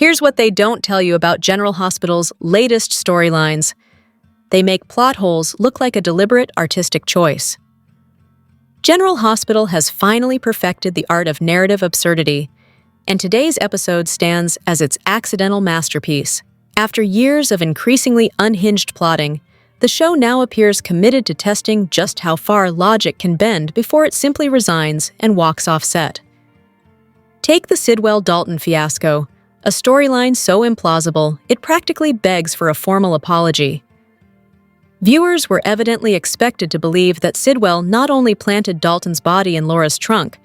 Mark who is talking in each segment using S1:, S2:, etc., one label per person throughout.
S1: Here's what they don't tell you about General Hospital's latest storylines. They make plot holes look like a deliberate artistic choice. General Hospital has finally perfected the art of narrative absurdity, and today's episode stands as its accidental masterpiece. After years of increasingly unhinged plotting, the show now appears committed to testing just how far logic can bend before it simply resigns and walks off set. Take the Sidwell-Dalton fiasco, a storyline so implausible it practically begs for a formal apology. Viewers were evidently expected to believe that Sidwell not only planted Dalton's body in Laura's trunk,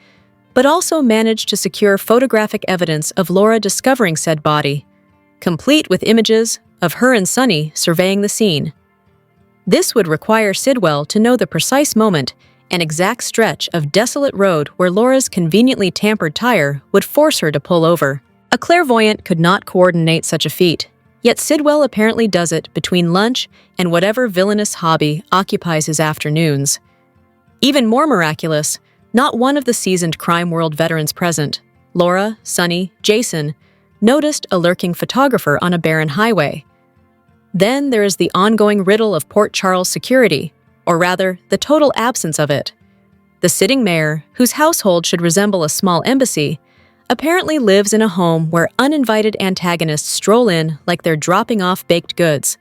S1: but also managed to secure photographic evidence of Laura discovering said body, complete with images of her and Sonny surveying the scene. This would require Sidwell to know the precise moment and exact stretch of desolate road where Laura's conveniently tampered tire would force her to pull over. A clairvoyant could not coordinate such a feat, yet Sidwell apparently does it between lunch and whatever villainous hobby occupies his afternoons. Even more miraculous, not one of the seasoned crime world veterans present, Laura, Sonny, Jason, noticed a lurking photographer on a barren highway. Then there is the ongoing riddle of Port Charles security, or rather, the total absence of it. The sitting mayor, whose household should resemble a small embassy, apparently lives in a home where uninvited antagonists stroll in like they're dropping off baked goods.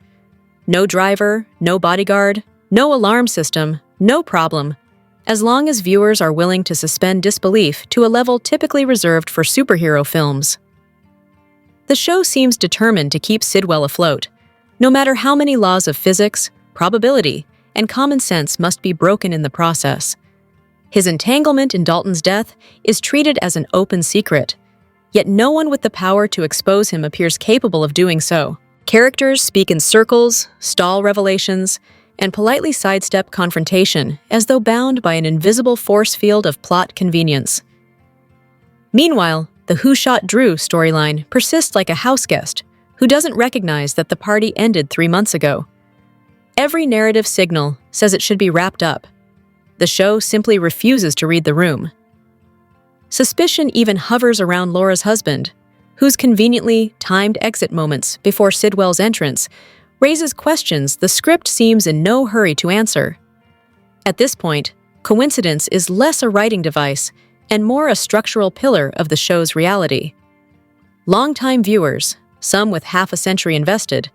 S1: No driver, no bodyguard, no alarm system, no problem, as long as viewers are willing to suspend disbelief to a level typically reserved for superhero films. The show seems determined to keep Sidwell afloat, no matter how many laws of physics, probability, and common sense must be broken in the process. His entanglement in Dalton's death is treated as an open secret, yet no one with the power to expose him appears capable of doing so. Characters speak in circles, stall revelations, and politely sidestep confrontation as though bound by an invisible force field of plot convenience. Meanwhile, the Who Shot Drew storyline persists like a houseguest who doesn't recognize that the party ended 3 months ago. Every narrative signal says it should be wrapped up. The show simply refuses to read the room. Suspicion even hovers around Laura's husband, whose conveniently timed exit moments before Sidwell's entrance raises questions the script seems in no hurry to answer. At this point, coincidence is less a writing device and more a structural pillar of the show's reality. Longtime viewers, some with half a century invested,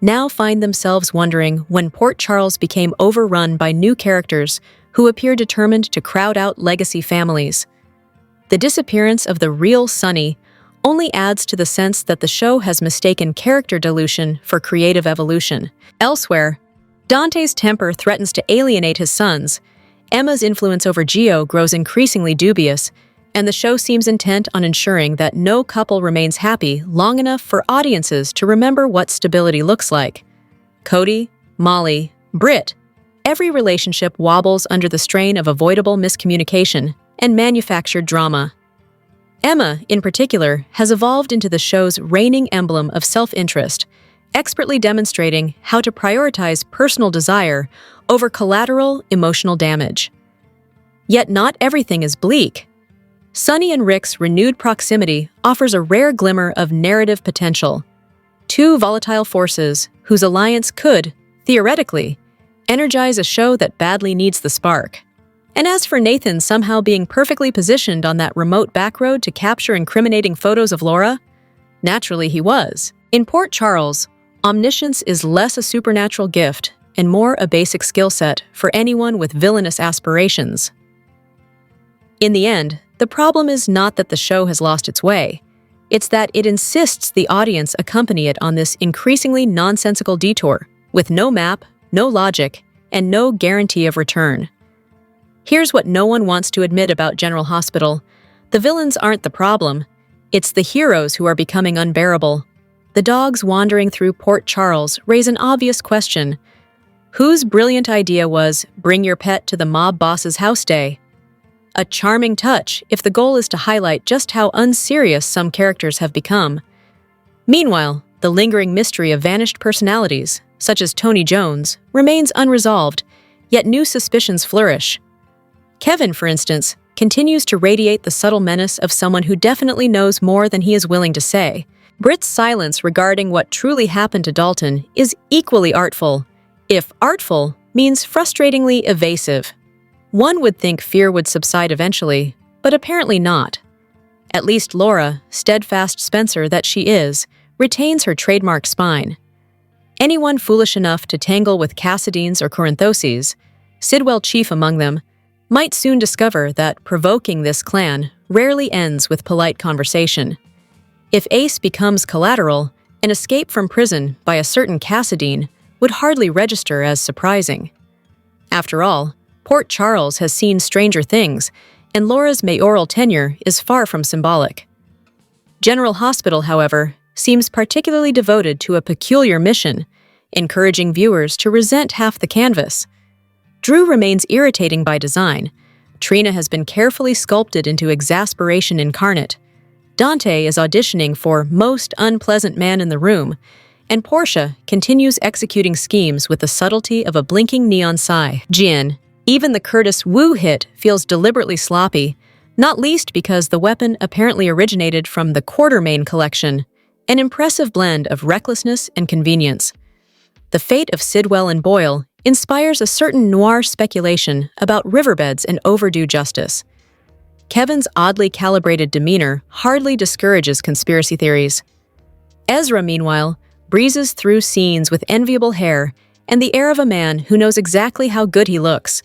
S1: now find themselves wondering when Port Charles became overrun by new characters who appear determined to crowd out legacy families. The disappearance of the real Sonny only adds to the sense that the show has mistaken character dilution for creative evolution. Elsewhere, Dante's temper threatens to alienate his sons, Emma's influence over Gio grows increasingly dubious, and the show seems intent on ensuring that no couple remains happy long enough for audiences to remember what stability looks like. Cody, Molly, Britt, every relationship wobbles under the strain of avoidable miscommunication and manufactured drama. Emma, in particular, has evolved into the show's reigning emblem of self-interest, expertly demonstrating how to prioritize personal desire over collateral emotional damage. Yet not everything is bleak. Sonny and Rick's renewed proximity offers a rare glimmer of narrative potential. Two volatile forces whose alliance could, theoretically, energize a show that badly needs the spark. And as for Nathan somehow being perfectly positioned on that remote backroad to capture incriminating photos of Laura, naturally he was. In Port Charles, omniscience is less a supernatural gift and more a basic skill set for anyone with villainous aspirations. In the end, the problem is not that the show has lost its way. It's that it insists the audience accompany it on this increasingly nonsensical detour, with no map, no logic, and no guarantee of return. Here's what no one wants to admit about General Hospital. The villains aren't the problem. It's the heroes who are becoming unbearable. The dogs wandering through Port Charles raise an obvious question. Whose brilliant idea was, bring your pet to the mob boss's house day? A charming touch if the goal is to highlight just how unserious some characters have become. Meanwhile, the lingering mystery of vanished personalities, such as Tony Jones, remains unresolved, yet new suspicions flourish. Kevin, for instance, continues to radiate the subtle menace of someone who definitely knows more than he is willing to say. Britt's silence regarding what truly happened to Dalton is equally artful, if artful means frustratingly evasive. One would think fear would subside eventually, but apparently not. At least Laura, steadfast Spencer that she is, retains her trademark spine. Anyone foolish enough to tangle with Cassidines or Corinthoses, Sidwell chief among them, might soon discover that provoking this clan rarely ends with polite conversation. If Ace becomes collateral, an escape from prison by a certain Cassidine would hardly register as surprising. After all, Port Charles has seen stranger things, and Laura's mayoral tenure is far from symbolic. General Hospital, however, seems particularly devoted to a peculiar mission, encouraging viewers to resent half the canvas. Drew remains irritating by design. Trina has been carefully sculpted into exasperation incarnate. Dante is auditioning for most unpleasant man in the room, and Portia continues executing schemes with the subtlety of a blinking neon sigh. Jin, even the Curtis Wu hit feels deliberately sloppy, not least because the weapon apparently originated from the Quartermain collection, an impressive blend of recklessness and convenience. The fate of Sidwell and Boyle inspires a certain noir speculation about riverbeds and overdue justice. Kevin's oddly calibrated demeanor hardly discourages conspiracy theories. Ezra, meanwhile, breezes through scenes with enviable hair and the air of a man who knows exactly how good he looks.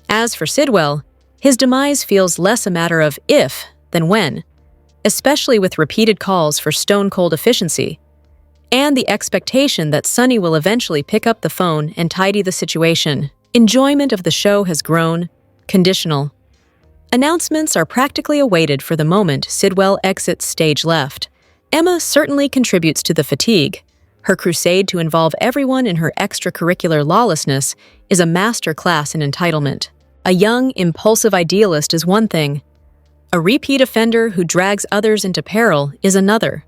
S1: As for Sidwell, his demise feels less a matter of if than when, especially with repeated calls for stone-cold efficiency, and the expectation that Sonny will eventually pick up the phone and tidy the situation. Enjoyment of the show has grown conditional. Announcements are practically awaited for the moment Sidwell exits stage left. Emma certainly contributes to the fatigue. Her crusade to involve everyone in her extracurricular lawlessness is a master class in entitlement. A young, impulsive idealist is one thing. A repeat offender who drags others into peril is another.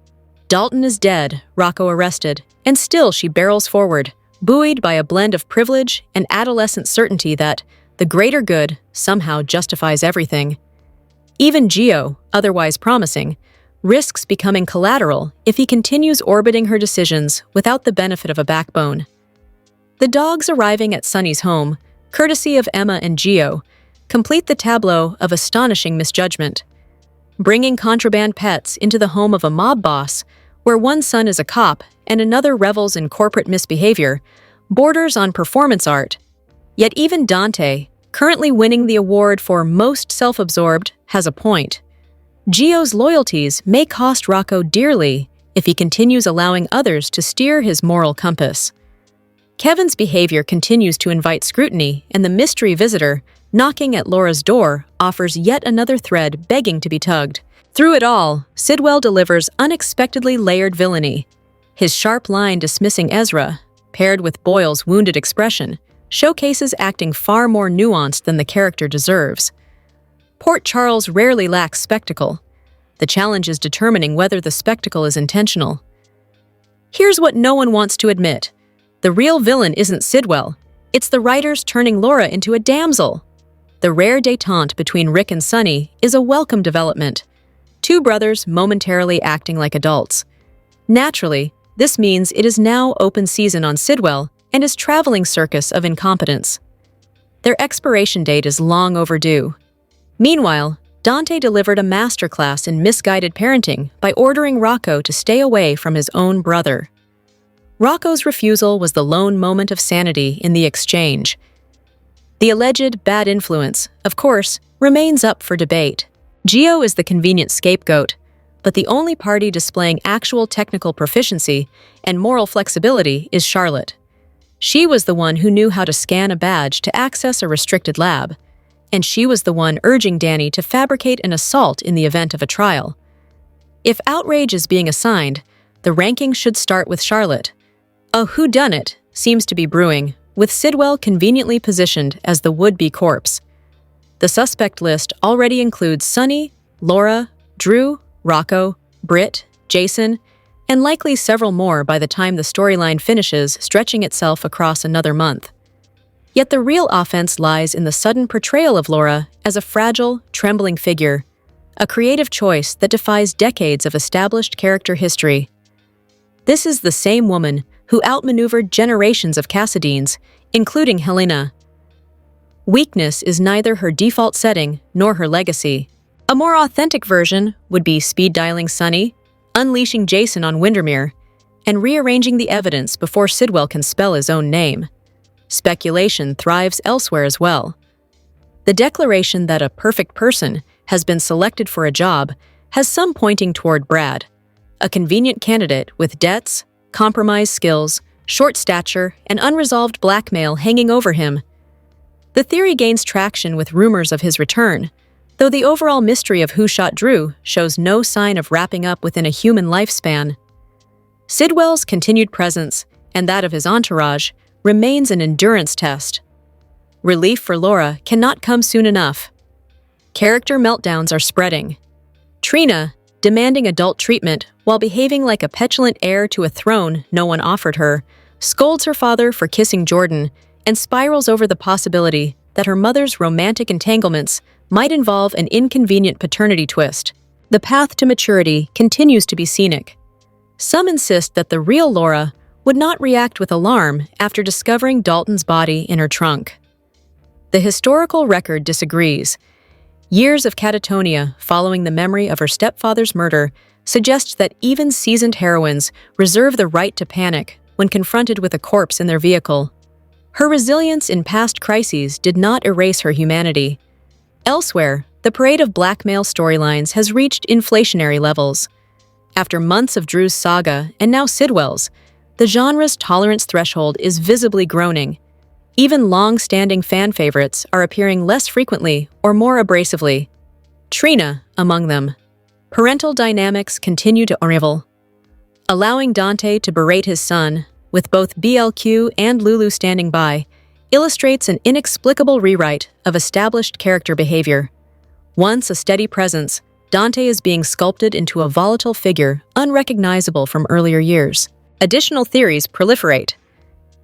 S1: Dalton is dead, Rocco arrested, and still she barrels forward, buoyed by a blend of privilege and adolescent certainty that the greater good somehow justifies everything. Even Gio, otherwise promising, risks becoming collateral if he continues orbiting her decisions without the benefit of a backbone. The dogs arriving at Sonny's home, courtesy of Emma and Gio, complete the tableau of astonishing misjudgment. Bringing contraband pets into the home of a mob boss, where one son is a cop and another revels in corporate misbehavior, borders on performance art. Yet even Dante, currently winning the award for most self-absorbed, has a point. Gio's loyalties may cost Rocco dearly if he continues allowing others to steer his moral compass. Kevin's behavior continues to invite scrutiny, and the mystery visitor, knocking at Laura's door, offers yet another thread begging to be tugged. Through it all, Sidwell delivers unexpectedly layered villainy. His sharp line dismissing Ezra, paired with Boyle's wounded expression, showcases acting far more nuanced than the character deserves. Port Charles rarely lacks spectacle. The challenge is determining whether the spectacle is intentional. Here's what no one wants to admit. The real villain isn't Sidwell. It's the writers turning Laura into a damsel. The rare détente between Rick and Sonny is a welcome development. Two brothers momentarily acting like adults. Naturally, this means it is now open season on Sidwell and his traveling circus of incompetence. Their expiration date is long overdue. Meanwhile, Dante delivered a masterclass in misguided parenting by ordering Rocco to stay away from his own brother. Rocco's refusal was the lone moment of sanity in the exchange. The alleged bad influence, of course, remains up for debate. Gio is the convenient scapegoat, but the only party displaying actual technical proficiency and moral flexibility is Charlotte. She was the one who knew how to scan a badge to access a restricted lab, and she was the one urging Danny to fabricate an assault in the event of a trial. If outrage is being assigned, the ranking should start with Charlotte. A whodunit seems to be brewing, with Sidwell conveniently positioned as the would-be corpse. The suspect list already includes Sonny, Laura, Drew, Rocco, Britt, Jason, and likely several more by the time the storyline finishes, stretching itself across another month. Yet the real offense lies in the sudden portrayal of Laura as a fragile, trembling figure, a creative choice that defies decades of established character history. This is the same woman who outmaneuvered generations of Cassadines, including Helena. Weakness is neither her default setting nor her legacy. A more authentic version would be speed-dialing Sunny, unleashing Jason on Windermere, and rearranging the evidence before Sidwell can spell his own name. Speculation thrives elsewhere as well. The declaration that a perfect person has been selected for a job has some pointing toward Brad, a convenient candidate with debts, compromised skills, short stature, and unresolved blackmail hanging over him. The theory gains traction with rumors of his return, though the overall mystery of who shot Drew shows no sign of wrapping up within a human lifespan. Sidwell's continued presence, and that of his entourage, remains an endurance test. Relief for Laura cannot come soon enough. Character meltdowns are spreading. Trina, demanding adult treatment while behaving like a petulant heir to a throne no one offered her, scolds her father for kissing Jordan and spirals over the possibility that her mother's romantic entanglements might involve an inconvenient paternity twist. The path to maturity continues to be scenic. Some insist that the real Laura would not react with alarm after discovering Dalton's body in her trunk. The historical record disagrees. Years of catatonia following the memory of her stepfather's murder suggest that even seasoned heroines reserve the right to panic when confronted with a corpse in their vehicle. Her resilience in past crises did not erase her humanity. Elsewhere, the parade of blackmail storylines has reached inflationary levels. After months of Drew's saga and now Sidwell's, the genre's tolerance threshold is visibly groaning. Even long-standing fan favorites are appearing less frequently or more abrasively. Trina among them. Parental dynamics continue to unravel. Allowing Dante to berate his son, with both BLQ and Lulu standing by, illustrates an inexplicable rewrite of established character behavior. Once a steady presence, Dante is being sculpted into a volatile figure unrecognizable from earlier years. Additional theories proliferate.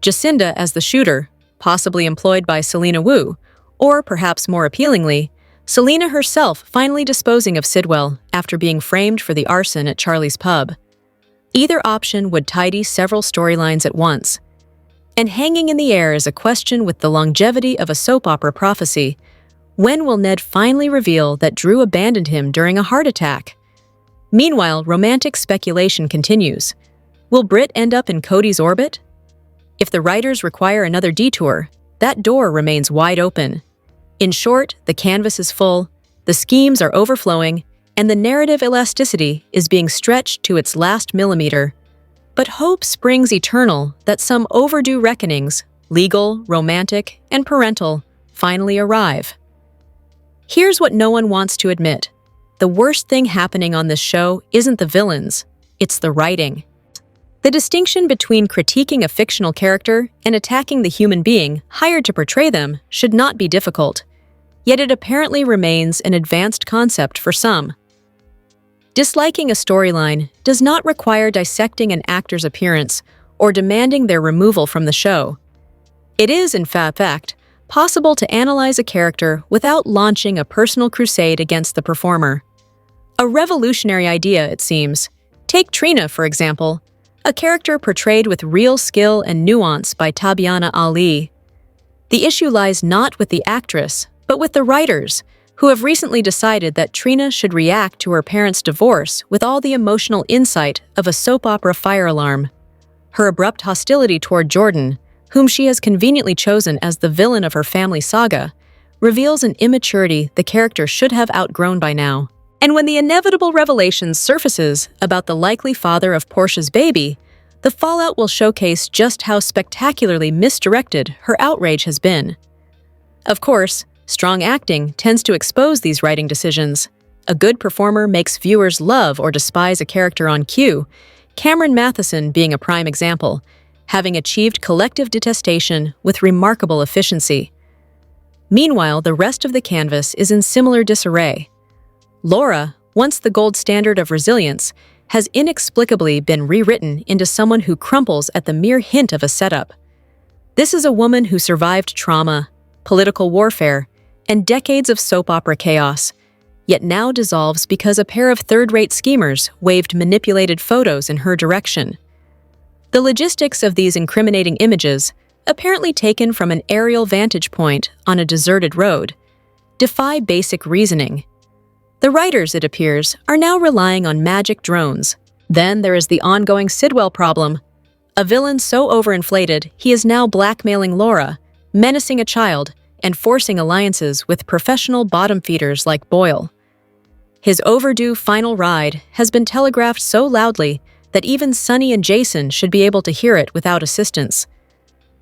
S1: Jacinda as the shooter, possibly employed by Selena Wu, or perhaps more appealingly, Selena herself finally disposing of Sidwell after being framed for the arson at Charlie's pub. Either option would tidy several storylines at once. And hanging in the air is a question with the longevity of a soap opera prophecy. When will Ned finally reveal that Drew abandoned him during a heart attack? Meanwhile, romantic speculation continues. Will Britt end up in Cody's orbit? If the writers require another detour, that door remains wide open. In short, the canvas is full, the schemes are overflowing, and the narrative elasticity is being stretched to its last millimeter. But hope springs eternal that some overdue reckonings, legal, romantic, and parental, finally arrive. Here's what no one wants to admit. The worst thing happening on this show isn't the villains, it's the writing. The distinction between critiquing a fictional character and attacking the human being hired to portray them should not be difficult, yet it apparently remains an advanced concept for some. Disliking a storyline does not require dissecting an actor's appearance or demanding their removal from the show. It is, in fact, possible to analyze a character without launching a personal crusade against the performer. A revolutionary idea, it seems. Take Trina, for example, a character portrayed with real skill and nuance by Tabyana Ali. The issue lies not with the actress, but with the writers, who have recently decided that Trina should react to her parents' divorce with all the emotional insight of a soap opera fire alarm. Her abrupt hostility toward Jordan, whom she has conveniently chosen as the villain of her family saga, reveals an immaturity the character should have outgrown by now. And when the inevitable revelation surfaces about the likely father of Portia's baby, the fallout will showcase just how spectacularly misdirected her outrage has been. Of course, strong acting tends to expose these writing decisions. A good performer makes viewers love or despise a character on cue, Cameron Matheson being a prime example, having achieved collective detestation with remarkable efficiency. Meanwhile, the rest of the canvas is in similar disarray. Laura, once the gold standard of resilience, has inexplicably been rewritten into someone who crumples at the mere hint of a setup. This is a woman who survived trauma, political warfare, and decades of soap opera chaos, yet now dissolves because a pair of third-rate schemers waved manipulated photos in her direction. The logistics of these incriminating images, apparently taken from an aerial vantage point on a deserted road, defy basic reasoning. The writers, it appears, are now relying on magic drones. Then there is the ongoing Sidwell problem. A villain so overinflated he is now blackmailing Laura, menacing a child, and forcing alliances with professional bottom feeders like Boyle. His overdue final ride has been telegraphed so loudly that even Sunny and Jason should be able to hear it without assistance.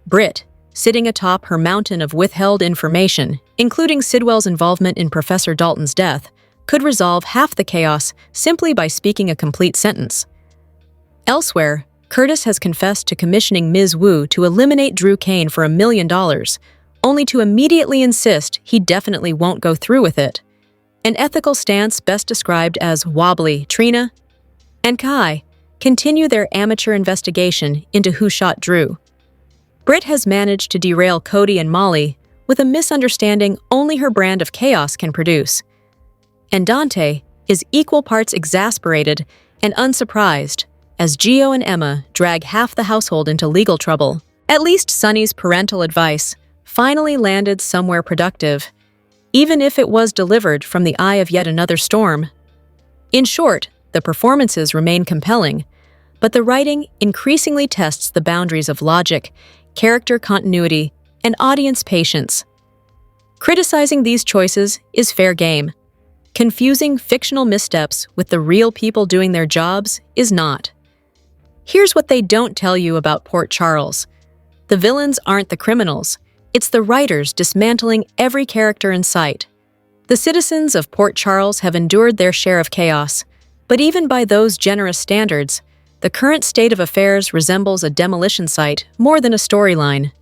S1: Britt, sitting atop her mountain of withheld information, including Sidwell's involvement in Professor Dalton's death, could resolve half the chaos simply by speaking a complete sentence. Elsewhere, Curtis has confessed to commissioning Ms. Wu to eliminate Drew Kane for $1 million, only to immediately insist he definitely won't go through with it. An ethical stance best described as wobbly. Trina and Kai continue their amateur investigation into who shot Drew. Britt has managed to derail Cody and Molly with a misunderstanding only her brand of chaos can produce. And Dante is equal parts exasperated and unsurprised as Gio and Emma drag half the household into legal trouble. At least Sunny's parental advice finally landed somewhere productive, even if it was delivered from the eye of yet another storm. In short, the performances remain compelling, but the writing increasingly tests the boundaries of logic, character continuity, and audience patience. Criticizing these choices is fair game. Confusing fictional missteps with the real people doing their jobs is not. Here's what they don't tell you about Port Charles. The villains aren't the criminals. It's the writers dismantling every character in sight. The citizens of Port Charles have endured their share of chaos, but even by those generous standards, the current state of affairs resembles a demolition site more than a storyline.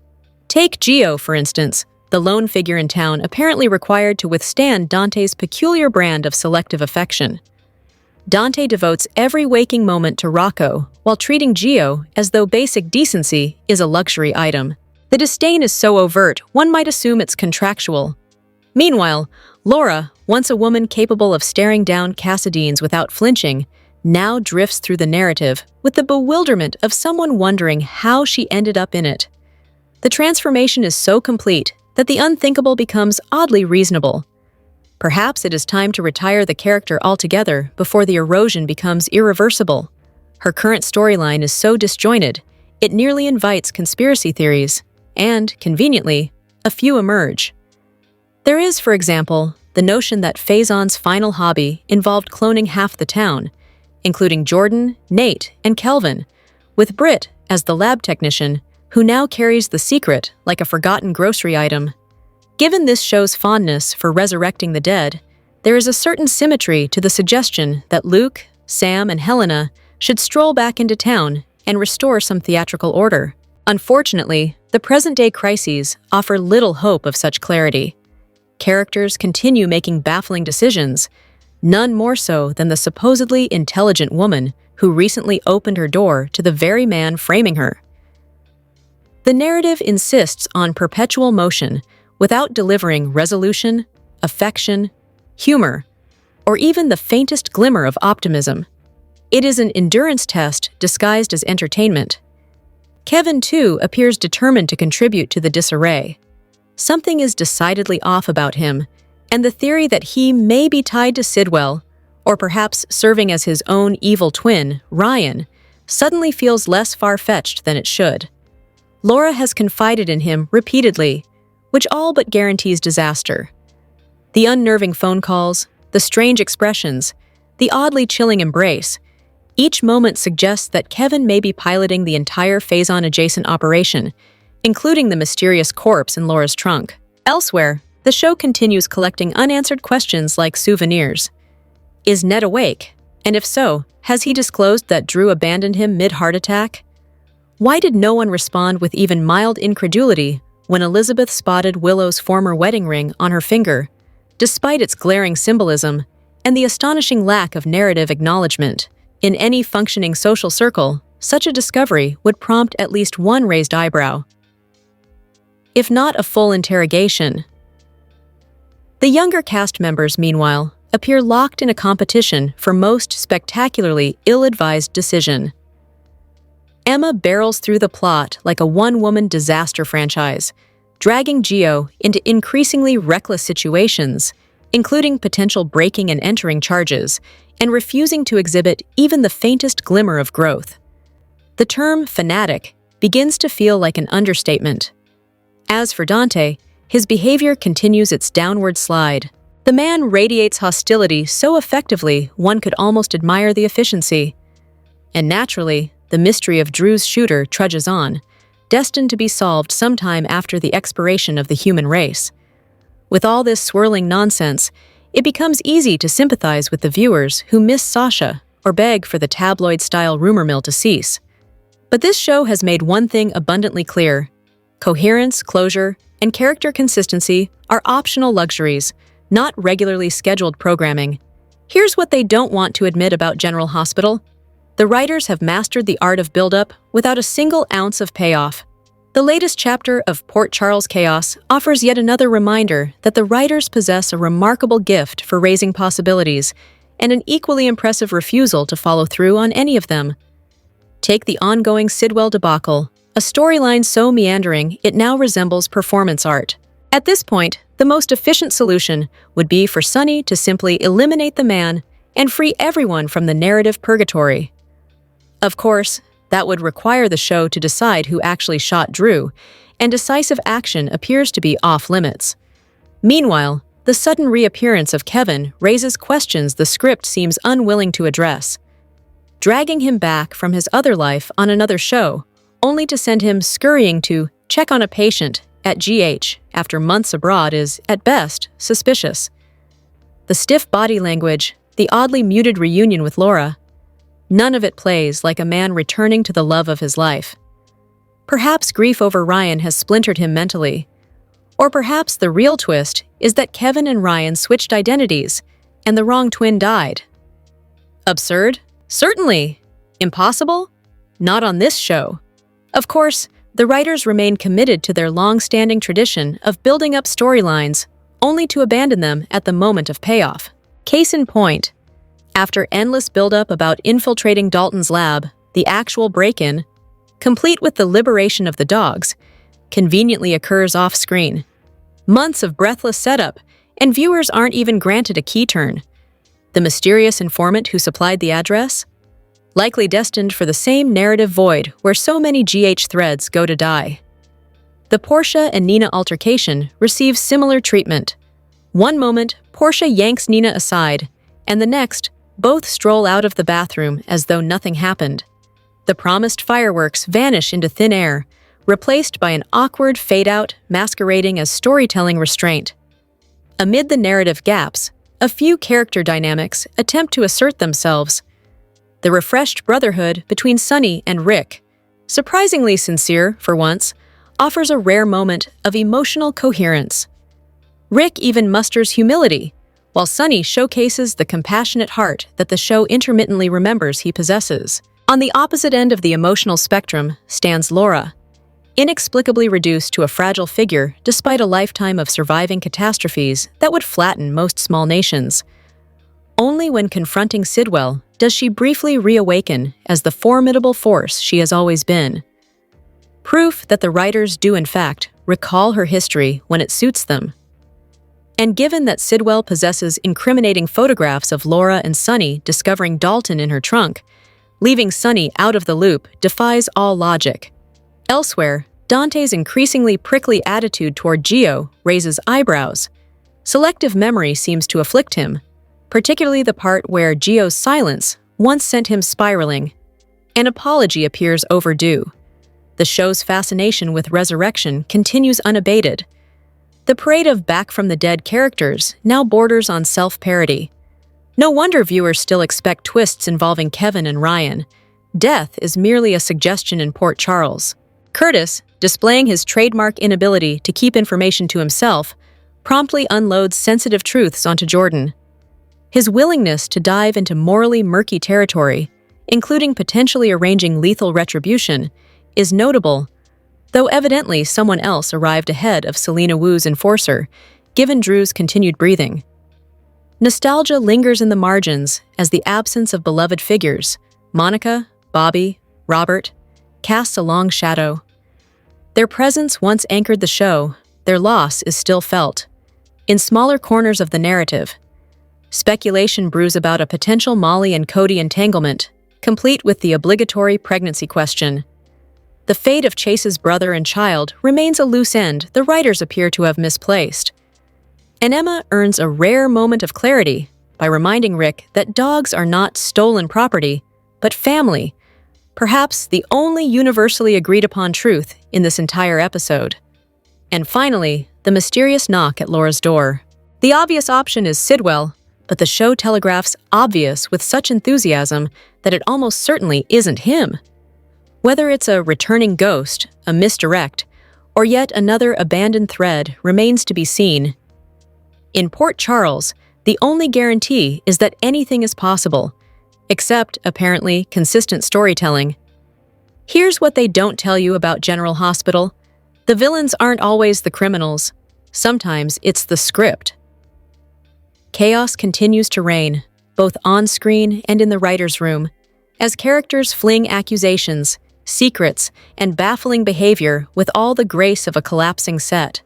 S1: Take Gio, for instance, the lone figure in town apparently required to withstand Dante's peculiar brand of selective affection. Dante devotes every waking moment to Rocco while treating Gio as though basic decency is a luxury item. The disdain is so overt, one might assume it's contractual. Meanwhile, Laura, once a woman capable of staring down Cassadines without flinching, now drifts through the narrative with the bewilderment of someone wondering how she ended up in it. The transformation is so complete that the unthinkable becomes oddly reasonable. Perhaps it is time to retire the character altogether before the erosion becomes irreversible. Her current storyline is so disjointed, it nearly invites conspiracy theories, and, conveniently, a few emerge. There is, for example, the notion that Faison's final hobby involved cloning half the town, including Jordan, Nate, and Kelvin, with Britt as the lab technician who now carries the secret like a forgotten grocery item. Given this show's fondness for resurrecting the dead, there is a certain symmetry to the suggestion that Luke, Sam, and Helena should stroll back into town and restore some theatrical order. Unfortunately, the present-day crises offer little hope of such clarity. Characters continue making baffling decisions, none more so than the supposedly intelligent woman who recently opened her door to the very man framing her. The narrative insists on perpetual motion without delivering resolution, affection, humor, or even the faintest glimmer of optimism. It is an endurance test disguised as entertainment. Kevin, too, appears determined to contribute to the disarray. Something is decidedly off about him, and the theory that he may be tied to Sidwell, or perhaps serving as his own evil twin, Ryan, suddenly feels less far-fetched than it should. Laura has confided in him repeatedly, which all but guarantees disaster. The unnerving phone calls, the strange expressions, the oddly chilling embrace, each moment suggests that Kevin may be piloting the entire Faison-adjacent operation, including the mysterious corpse in Laura's trunk. Elsewhere, the show continues collecting unanswered questions like souvenirs. Is Ned awake? And if so, has he disclosed that Drew abandoned him mid-heart attack? Why did no one respond with even mild incredulity when Elizabeth spotted Willow's former wedding ring on her finger, despite its glaring symbolism and the astonishing lack of narrative acknowledgement? In any functioning social circle, such a discovery would prompt at least one raised eyebrow, if not a full interrogation. The younger cast members, meanwhile, appear locked in a competition for most spectacularly ill-advised decision. Emma barrels through the plot like a one-woman disaster franchise, dragging Gio into increasingly reckless situations, including potential breaking and entering charges, and refusing to exhibit even the faintest glimmer of growth. The term fanatic begins to feel like an understatement. As for Dante, his behavior continues its downward slide. The man radiates hostility so effectively one could almost admire the efficiency. And naturally, the mystery of Drew's shooter trudges on, destined to be solved sometime after the expiration of the human race. With all this swirling nonsense, it becomes easy to sympathize with the viewers who miss Sasha or beg for the tabloid-style rumor mill to cease. But this show has made one thing abundantly clear: coherence, closure, and character consistency are optional luxuries, not regularly scheduled programming. Here's what they don't want to admit about General Hospital: the writers have mastered the art of build-up without a single ounce of payoff. The latest chapter of Port Charles Chaos offers yet another reminder that the writers possess a remarkable gift for raising possibilities and an equally impressive refusal to follow through on any of them. Take the ongoing Sidwell debacle, a storyline so meandering it now resembles performance art. At this point, the most efficient solution would be for Sonny to simply eliminate the man and free everyone from the narrative purgatory. Of course, that would require the show to decide who actually shot Drew, and decisive action appears to be off-limits. Meanwhile, the sudden reappearance of Kevin raises questions the script seems unwilling to address. Dragging him back from his other life on another show, only to send him scurrying to check on a patient at GH after months abroad is, at best, suspicious. The stiff body language, the oddly muted reunion with Laura, none of it plays like a man returning to the love of his life. Perhaps grief over Ryan has splintered him mentally. Or perhaps the real twist is that Kevin and Ryan switched identities, and the wrong twin died. Absurd? Certainly. Impossible? Not on this show. Of course, the writers remain committed to their long-standing tradition of building up storylines, only to abandon them at the moment of payoff. Case in point, after endless buildup about infiltrating Dalton's lab, the actual break-in, complete with the liberation of the dogs, conveniently occurs off-screen. Months of breathless setup, and viewers aren't even granted a key turn. The mysterious informant who supplied the address? Likely destined for the same narrative void where so many GH threads go to die. The Portia and Nina altercation receives similar treatment. One moment, Portia yanks Nina aside, and the next, both stroll out of the bathroom as though nothing happened. The promised fireworks vanish into thin air, replaced by an awkward fade-out masquerading as storytelling restraint. Amid the narrative gaps, a few character dynamics attempt to assert themselves. The refreshed brotherhood between Sonny and Rick, surprisingly sincere for once, offers a rare moment of emotional coherence. Rick even musters humility, while Sonny showcases the compassionate heart that the show intermittently remembers he possesses. On the opposite end of the emotional spectrum stands Laura, inexplicably reduced to a fragile figure despite a lifetime of surviving catastrophes that would flatten most small nations. Only when confronting Sidwell does she briefly reawaken as the formidable force she has always been. Proof that the writers do in fact recall her history when it suits them. And given that Sidwell possesses incriminating photographs of Laura and Sonny discovering Dalton in her trunk, leaving Sonny out of the loop defies all logic. Elsewhere, Dante's increasingly prickly attitude toward Gio raises eyebrows. Selective memory seems to afflict him, particularly the part where Gio's silence once sent him spiraling. An apology appears overdue. The show's fascination with resurrection continues unabated. The parade of back-from-the-dead characters now borders on self-parody. No wonder viewers still expect twists involving Kevin and Ryan. Death is merely a suggestion in Port Charles. Curtis, displaying his trademark inability to keep information to himself, promptly unloads sensitive truths onto Jordan. His willingness to dive into morally murky territory, including potentially arranging lethal retribution, is notable, though evidently someone else arrived ahead of Selena Wu's enforcer, given Drew's continued breathing. Nostalgia lingers in the margins as the absence of beloved figures, Monica, Bobby, Robert, casts a long shadow. Their presence once anchored the show, their loss is still felt. In smaller corners of the narrative, speculation brews about a potential Molly and Cody entanglement, complete with the obligatory pregnancy question. The fate of Chase's brother and child remains a loose end the writers appear to have misplaced. And Emma earns a rare moment of clarity by reminding Rick that dogs are not stolen property, but family, perhaps the only universally agreed-upon truth in this entire episode. And finally, the mysterious knock at Laura's door. The obvious option is Sidwell, but the show telegraphs obvious with such enthusiasm that it almost certainly isn't him. Whether it's a returning ghost, a misdirect, or yet another abandoned thread remains to be seen. In Port Charles, the only guarantee is that anything is possible, except, apparently, consistent storytelling. Here's what they don't tell you about General Hospital. The villains aren't always the criminals. Sometimes it's the script. Chaos continues to reign, both on-screen and in the writer's room, as characters fling accusations, secrets, and baffling behavior with all the grace of a collapsing set.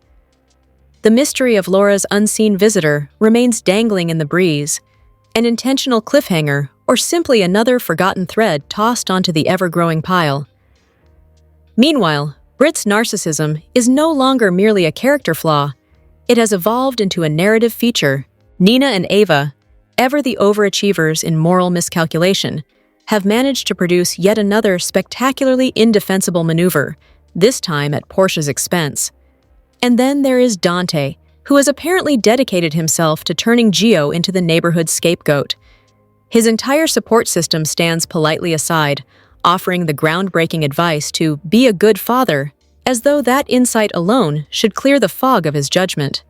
S1: The mystery of Laura's unseen visitor remains dangling in the breeze, an intentional cliffhanger or simply another forgotten thread tossed onto the ever-growing pile. Meanwhile, Britt's narcissism is no longer merely a character flaw. It has evolved into a narrative feature. Nina and Ava, ever the overachievers in moral miscalculation, have managed to produce yet another spectacularly indefensible maneuver, this time at Portia's expense. And then there is Dante, who has apparently dedicated himself to turning Gio into the neighborhood scapegoat. His entire support system stands politely aside, offering the groundbreaking advice to be a good father, as though that insight alone should clear the fog of his judgment.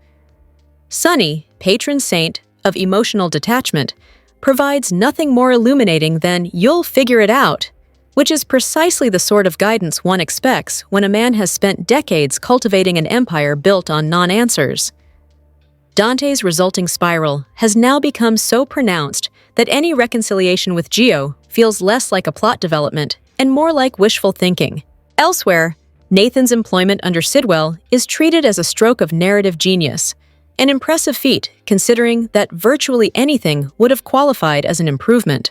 S1: Sunny, patron saint of emotional detachment, provides nothing more illuminating than "you'll figure it out," which is precisely the sort of guidance one expects when a man has spent decades cultivating an empire built on non-answers. Dante's resulting spiral has now become so pronounced that any reconciliation with Gio feels less like a plot development and more like wishful thinking. Elsewhere, Nathan's employment under Sidwell is treated as a stroke of narrative genius, an impressive feat considering that virtually anything would have qualified as an improvement.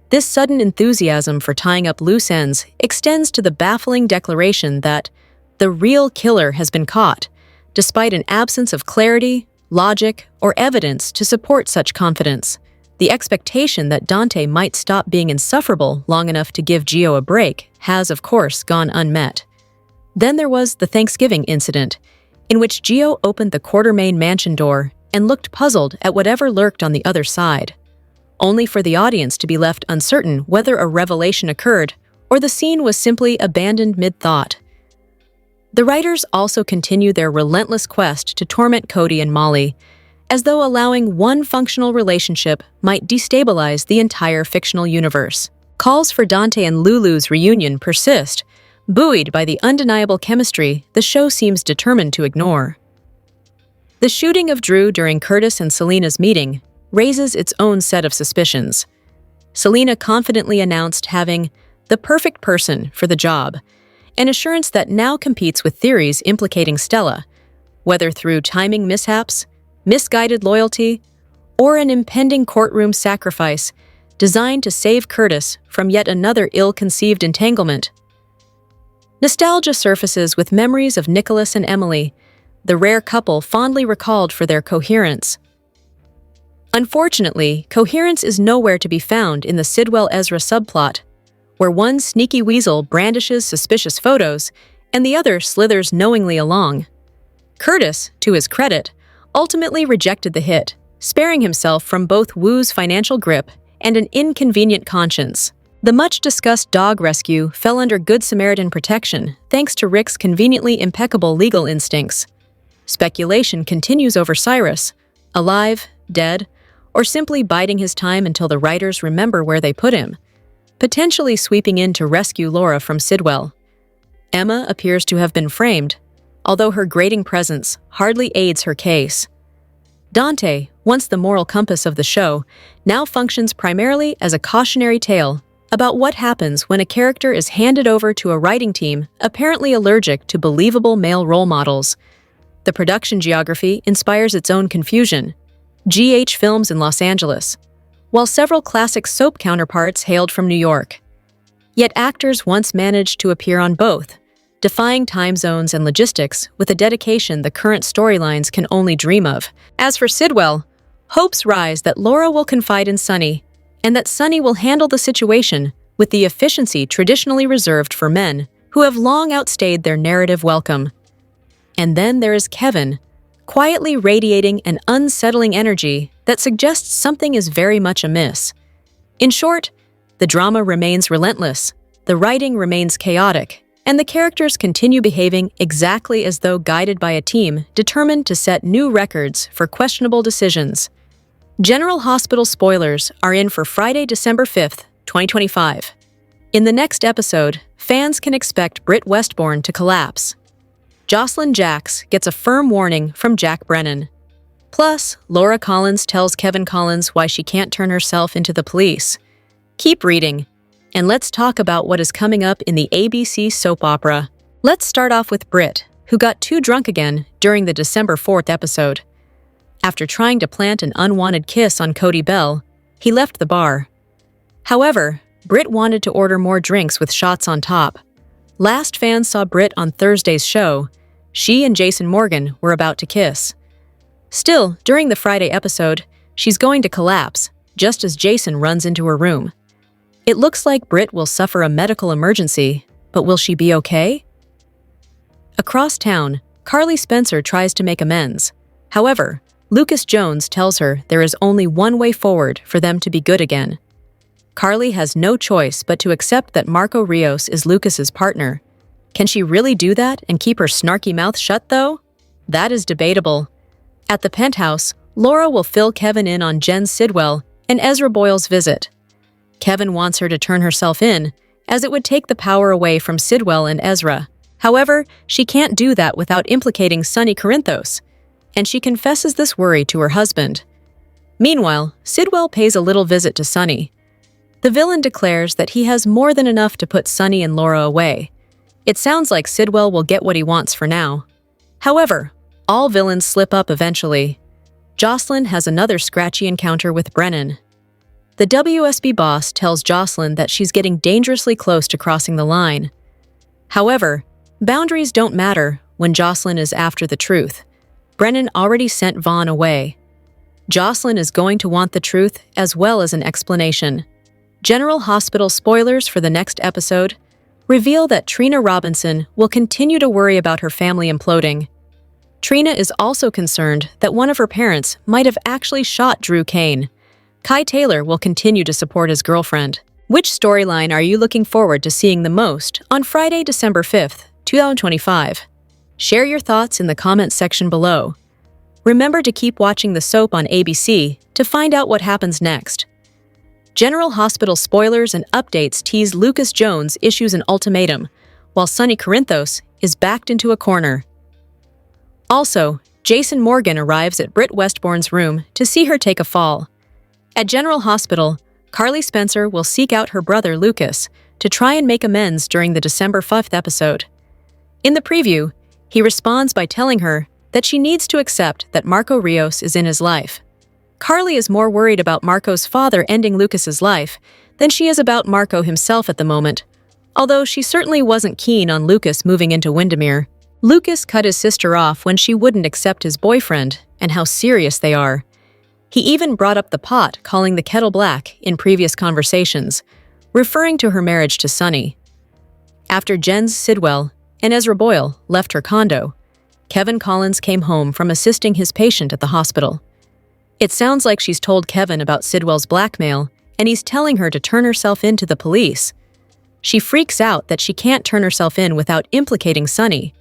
S1: This sudden enthusiasm for tying up loose ends extends to the baffling declaration that the real killer has been caught, despite an absence of clarity, logic, or evidence to support such confidence. The expectation that Dante might stop being insufferable long enough to give Gio a break has, of course, gone unmet. Then there was the Thanksgiving incident, in which Gio opened the Quartermain mansion door and looked puzzled at whatever lurked on the other side, only for the audience to be left uncertain whether a revelation occurred or the scene was simply abandoned mid-thought. The writers also continue their relentless quest to torment Cody and Molly, as though allowing one functional relationship might destabilize the entire fictional universe. Calls for Dante and Lulu's reunion persist, buoyed by the undeniable chemistry the show seems determined to ignore. The shooting of Drew during Curtis and Selena's meeting raises its own set of suspicions. Selena confidently announced having the perfect person for the job, an assurance that now competes with theories implicating Stella, whether through timing mishaps, misguided loyalty, or an impending courtroom sacrifice designed to save Curtis from yet another ill-conceived entanglement. Nostalgia surfaces with memories of Nicholas and Emily, the rare couple fondly recalled for their coherence. Unfortunately, coherence is nowhere to be found in the Sidwell-Ezra subplot, where one sneaky weasel brandishes suspicious photos and the other slithers knowingly along. Curtis, to his credit, ultimately rejected the hit, sparing himself from both Wu's financial grip and an inconvenient conscience. The much-discussed dog rescue fell under Good Samaritan protection thanks to Rick's conveniently impeccable legal instincts. Speculation continues over Cyrus, alive, dead, or simply biding his time until the writers remember where they put him, potentially sweeping in to rescue Laura from Sidwell. Emma appears to have been framed, although her grating presence hardly aids her case. Dante, once the moral compass of the show, now functions primarily as a cautionary tale about what happens when a character is handed over to a writing team apparently allergic to believable male role models. The production geography inspires its own confusion. GH films in Los Angeles, while several classic soap counterparts hailed from New York. Yet actors once managed to appear on both, defying time zones and logistics with a dedication the current storylines can only dream of. As for Sidwell, hopes rise that Laura will confide in Sonny, and that Sonny will handle the situation with the efficiency traditionally reserved for men who have long outstayed their narrative welcome. And then there is Kevin, quietly radiating an unsettling energy that suggests something is very much amiss. In short, the drama remains relentless, the writing remains chaotic, and the characters continue behaving exactly as though guided by a team determined to set new records for questionable decisions. General Hospital spoilers are in for Friday, December 5th, 2025. In the next episode, fans can expect Britt Westbourne to collapse. Jocelyn Jacks gets a firm warning from Jack Brennan. Plus, Laura Collins tells Kevin Collins why she can't turn herself into the police. Keep reading, and let's talk about what is coming up in the ABC soap opera. Let's start off with Britt, who got too drunk again during the December 4th episode. After trying to plant an unwanted kiss on Cody Bell, he left the bar. However, Britt wanted to order more drinks with shots on top. Last fans saw Britt on Thursday's show, she and Jason Morgan were about to kiss. Still, during the Friday episode, she's going to collapse, just as Jason runs into her room. It looks like Britt will suffer a medical emergency, but will she be okay? Across town, Carly Spencer tries to make amends. However, Lucas Jones tells her there is only one way forward for them to be good again. Carly has no choice but to accept that Marco Rios is Lucas's partner. Can she really do that and keep her snarky mouth shut, though? That is debatable. At the penthouse, Laura will fill Kevin in on Jen Sidwell and Ezra Boyle's visit. Kevin wants her to turn herself in, as it would take the power away from Sidwell and Ezra. However, she can't do that without implicating Sonny Corinthos, and she confesses this worry to her husband. Meanwhile, Sidwell pays a little visit to Sonny. The villain declares that he has more than enough to put Sonny and Laura away. It sounds like Sidwell will get what he wants for now. However, all villains slip up eventually. Jocelyn has another scratchy encounter with Brennan. The WSB boss tells Jocelyn that she's getting dangerously close to crossing the line. However, boundaries don't matter when Jocelyn is after the truth. Brennan already sent Vaughn away. Jocelyn is going to want the truth as well as an explanation. General Hospital spoilers for the next episode reveal that Trina Robinson will continue to worry about her family imploding. Trina is also concerned that one of her parents might have actually shot Drew Kane. Kai Taylor will continue to support his girlfriend. Which storyline are you looking forward to seeing the most on Friday, December 5th, 2025? Share your thoughts in the comments section below. Remember to keep watching the soap on ABC to find out what happens next. General Hospital spoilers and updates tease Lucas Jones issues an ultimatum, while Sonny Corinthos is backed into a corner. Also, Jason Morgan arrives at Britt Westbourne's room to see her take a fall. At General Hospital, Carly Spencer will seek out her brother Lucas to try and make amends during the December 5th episode. In the preview, he responds by telling her that she needs to accept that Marco Rios is in his life. Carly is more worried about Marco's father ending Lucas's life than she is about Marco himself at the moment, although she certainly wasn't keen on Lucas moving into Windermere. Lucas cut his sister off when she wouldn't accept his boyfriend and how serious they are. He even brought up the pot calling the kettle black in previous conversations, referring to her marriage to Sonny. After Jens Sidwell and Ezra Boyle left her condo, Kevin Collins came home from assisting his patient at the hospital. It sounds like she's told Kevin about Sidwell's blackmail, and he's telling her to turn herself in to the police. She freaks out that she can't turn herself in without implicating Sonny.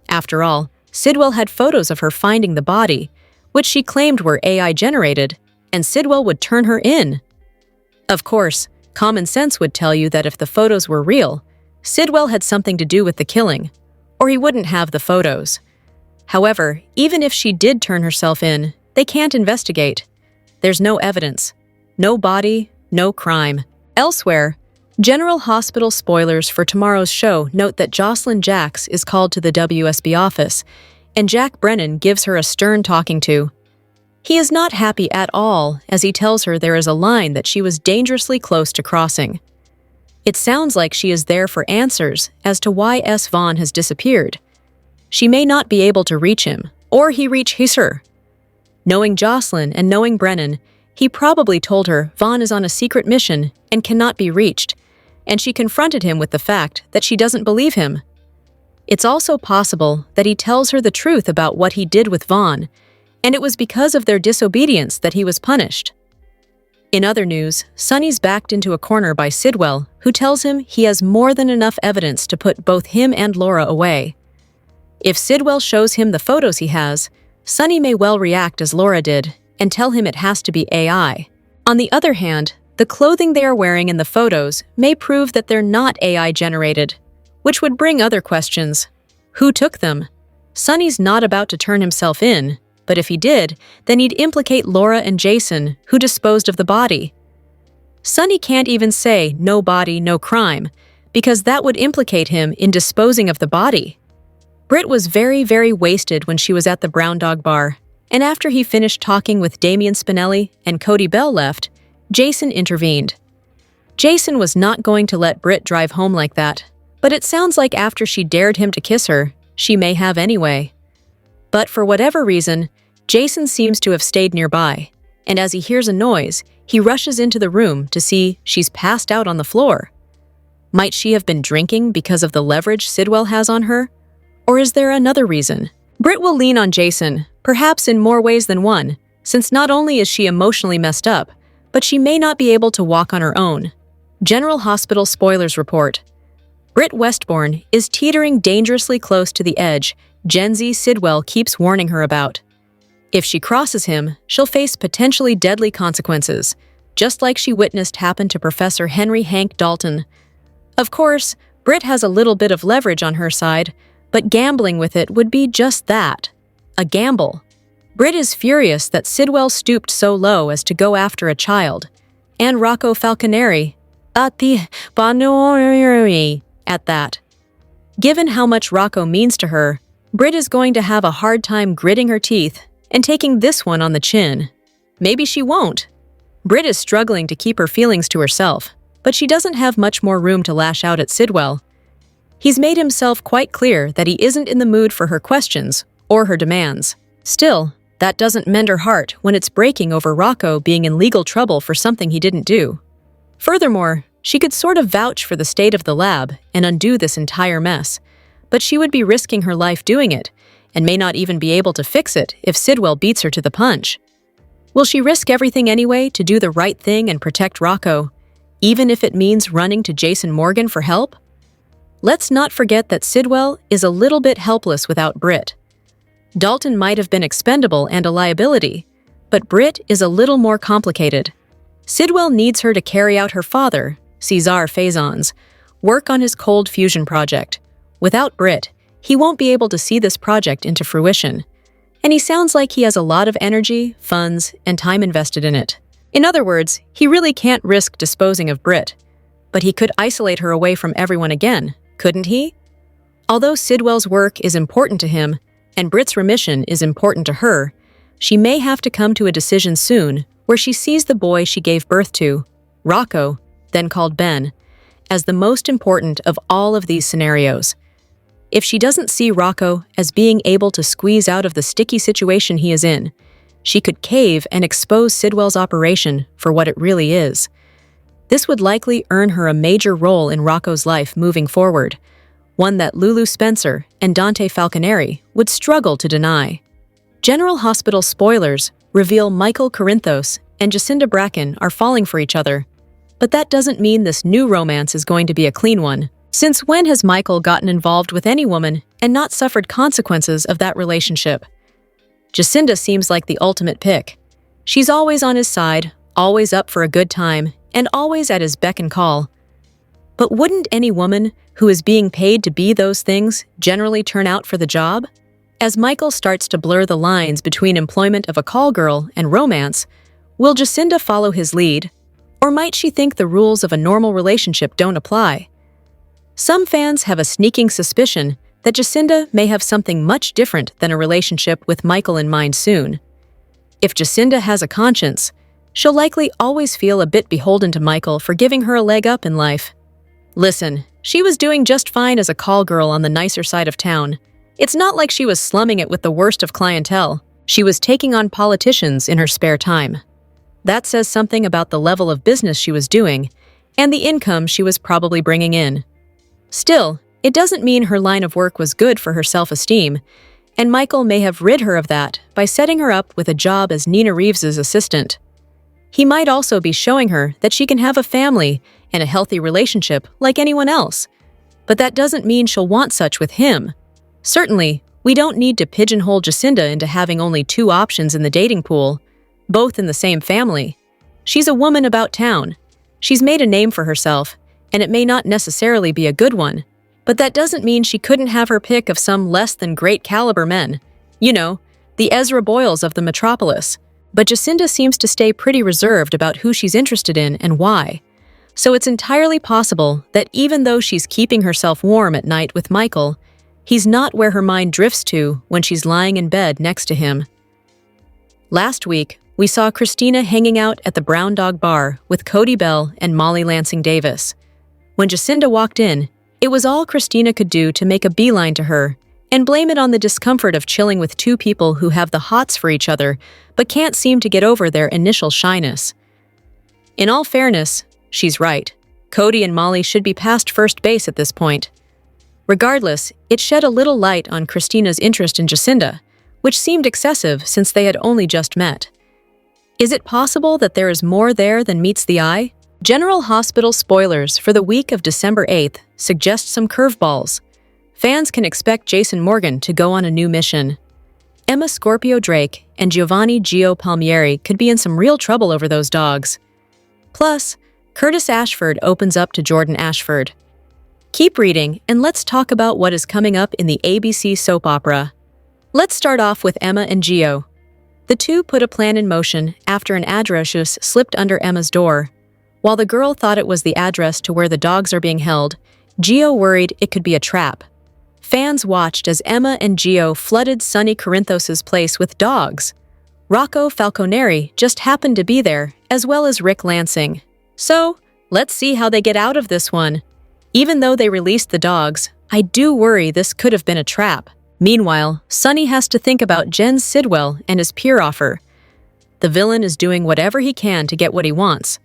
S1: After all, Sidwell had photos of her finding the body, which she claimed were AI-generated, and Sidwell would turn her in. Of course, common sense would tell you that if the photos were real, Sidwell had something to do with the killing, or he wouldn't have the photos. However, even if she did turn herself in, They can't investigate. There's no evidence. No body, no crime. Elsewhere, General Hospital spoilers for tomorrow's show note that Jocelyn Jacks is called to the WSB office, and Jack Brennan gives her a stern talking to. He is not happy at all as he tells her there is a line that she was dangerously close to crossing. It sounds like she is there for answers as to why S. Vaughn has disappeared. She may not be able to reach him, or he reach her. Knowing Jocelyn and knowing Brennan, he probably told her Vaughn is on a secret mission and cannot be reached, and she confronted him with the fact that she doesn't believe him. It's also possible that he tells her the truth about what he did with Vaughn, and it was because of their disobedience that he was punished. In other news, Sonny's backed into a corner by Sidwell, who tells him he has more than enough evidence to put both him and Laura away. If Sidwell shows him the photos he has, Sonny may well react as Laura did and tell him it has to be AI. On the other hand, the clothing they are wearing in the photos may prove that they're not AI-generated, which would bring other questions. Who took them? Sonny's not about to turn himself in, but if he did, then he'd implicate Laura and Jason, who disposed of the body. Sonny can't even say no body, no crime, because that would implicate him in disposing of the body. Britt was very, very wasted when she was at the Brown Dog Bar, and after he finished talking with Damian Spinelli and Cody Bell left, Jason intervened. Jason was not going to let Britt drive home like that, but it sounds like after she dared him to kiss her, she may have anyway. But for whatever reason, Jason seems to have stayed nearby, and as he hears a noise, he rushes into the room to see she's passed out on the floor. Might she have been drinking because of the leverage Sidwell has on her? Or is there another reason? Britt will lean on Jason, perhaps in more ways than one, since not only is she emotionally messed up, but she may not be able to walk on her own. General Hospital spoilers report. Britt Westbourne is teetering dangerously close to the edge Gen Z Sidwell keeps warning her about. If she crosses him, she'll face potentially deadly consequences, just like she witnessed happen to Professor Henry Hank Dalton. Of course, Britt has a little bit of leverage on her side, but gambling with it would be just that, a gamble. Britt is furious that Sidwell stooped so low as to go after a child, and Rocco Falconeri at that. Given how much Rocco means to her, Britt is going to have a hard time gritting her teeth and taking this one on the chin. Maybe she won't. Britt is struggling to keep her feelings to herself, but she doesn't have much more room to lash out at Sidwell. He's made himself quite clear that he isn't in the mood for her questions or her demands. Still, that doesn't mend her heart when it's breaking over Rocco being in legal trouble for something he didn't do. Furthermore, she could sort of vouch for the state of the lab and undo this entire mess, but she would be risking her life doing it, and may not even be able to fix it if Sidwell beats her to the punch. Will she risk everything anyway to do the right thing and protect Rocco, even if it means running to Jason Morgan for help? Let's not forget that Sidwell is a little bit helpless without Britt. Dalton might have been expendable and a liability, but Britt is a little more complicated. Sidwell needs her to carry out her father, Cesar Faison's, work on his cold fusion project. Without Britt, he won't be able to see this project into fruition, and he sounds like he has a lot of energy, funds, and time invested in it. In other words, he really can't risk disposing of Britt, but he could isolate her away from everyone again, couldn't he? Although Sidwell's work is important to him, and Britt's remission is important to her, she may have to come to a decision soon where she sees the boy she gave birth to, Rocco, then called Ben, as the most important of all of these scenarios. If she doesn't see Rocco as being able to squeeze out of the sticky situation he is in, she could cave and expose Sidwell's operation for what it really is. This would likely earn her a major role in Rocco's life moving forward, one that Lulu Spencer and Dante Falconeri would struggle to deny. General Hospital spoilers reveal Michael Corinthos and Jacinda Bracken are falling for each other, but that doesn't mean this new romance is going to be a clean one. Since when has Michael gotten involved with any woman and not suffered consequences of that relationship? Jacinda seems like the ultimate pick. She's always on his side, always up for a good time, and always at his beck and call. But wouldn't any woman who is being paid to be those things generally turn out for the job? As Michael starts to blur the lines between employment of a call girl and romance, will Jacinda follow his lead, or might she think the rules of a normal relationship don't apply? Some fans have a sneaking suspicion that Jacinda may have something much different than a relationship with Michael in mind soon. If Jacinda has a conscience, she'll likely always feel a bit beholden to Michael for giving her a leg up in life. Listen, she was doing just fine as a call girl on the nicer side of town. It's not like she was slumming it with the worst of clientele. She was taking on politicians in her spare time. That says something about the level of business she was doing and the income she was probably bringing in. Still, it doesn't mean her line of work was good for her self-esteem, and Michael may have rid her of that by setting her up with a job as Nina Reeves's assistant. He might also be showing her that she can have a family and a healthy relationship like anyone else, but that doesn't mean she'll want such with him. Certainly, we don't need to pigeonhole Jacinda into having only two options in the dating pool, both in the same family. She's a woman about town. She's made a name for herself, and it may not necessarily be a good one, but that doesn't mean she couldn't have her pick of some less than great caliber men. You know, the Ezra Boyles of the metropolis. But Jacinda seems to stay pretty reserved about who she's interested in and why. So it's entirely possible that even though she's keeping herself warm at night with Michael, he's not where her mind drifts to when she's lying in bed next to him. Last week, we saw Christina hanging out at the Brown Dog Bar with Cody Bell and Molly Lansing Davis. When Jacinda walked in, it was all Christina could do to make a beeline to her and blame it on the discomfort of chilling with two people who have the hots for each other but can't seem to get over their initial shyness. In all fairness, she's right. Cody and Molly should be past first base at this point. Regardless, it shed a little light on Christina's interest in Jacinda, which seemed excessive since they had only just met. Is it possible that there is more there than meets the eye? General Hospital spoilers for the week of December 8th suggest some curveballs. Fans can expect Jason Morgan to go on a new mission. Emma Scorpio Drake and Giovanni Gio Palmieri could be in some real trouble over those dogs. Plus, Curtis Ashford opens up to Jordan Ashford. Keep reading, and let's talk about what is coming up in the ABC soap opera. Let's start off with Emma and Gio. The two put a plan in motion after an address slipped under Emma's door. While the girl thought it was the address to where the dogs are being held, Gio worried it could be a trap. Fans watched as Emma and Gio flooded Sonny Corinthos' place with dogs. Rocco Falconeri just happened to be there, as well as Rick Lansing. So, let's see how they get out of this one. Even though they released the dogs, I do worry this could have been a trap. Meanwhile, Sonny has to think about Jen Sidwell and his peer offer. The villain is doing whatever he can to get what he wants.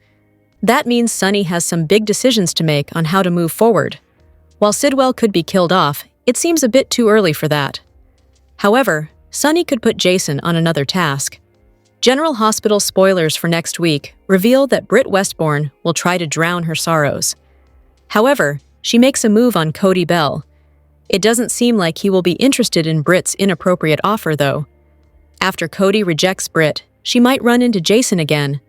S1: That means Sonny has some big decisions to make on how to move forward. While Sidwell could be killed off, it seems a bit too early for that. However, Sonny could put Jason on another task. General Hospital spoilers for next week reveal that Britt Westbourne will try to drown her sorrows. However, she makes a move on Cody Bell. It doesn't seem like he will be interested in Britt's inappropriate offer, though. After Cody rejects Britt, she might run into Jason again.